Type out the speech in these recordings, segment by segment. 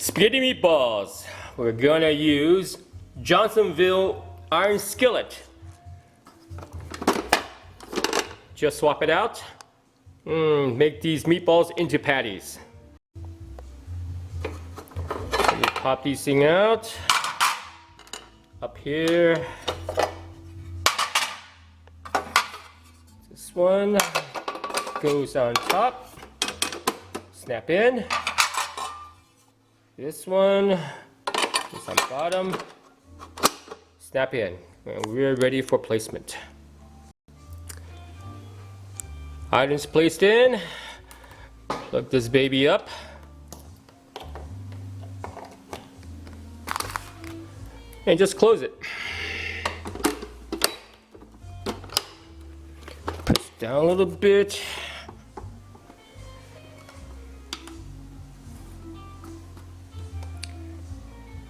Spaghetti meatballs. We're gonna use Johnsonville iron skillet. Just swap it out. Make these meatballs into patties. So you pop these things out. Up here. This one goes on top. Snap in. This one is on bottom. Snap in. And we're ready for placement. Items placed in. Plug this baby up. And just close it. Press down a little bit.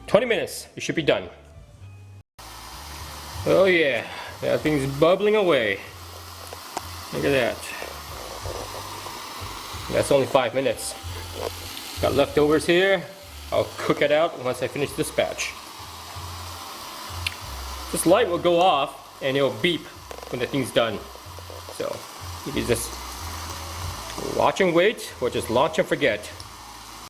"20 minutes, it should be done." Oh yeah, that thing's bubbling away. Look at that. That's only 5 minutes. Got leftovers here. I'll cook it out once I finish this batch. This light will go off and it'll beep when the thing's done. So you can just watch and wait or just launch and forget.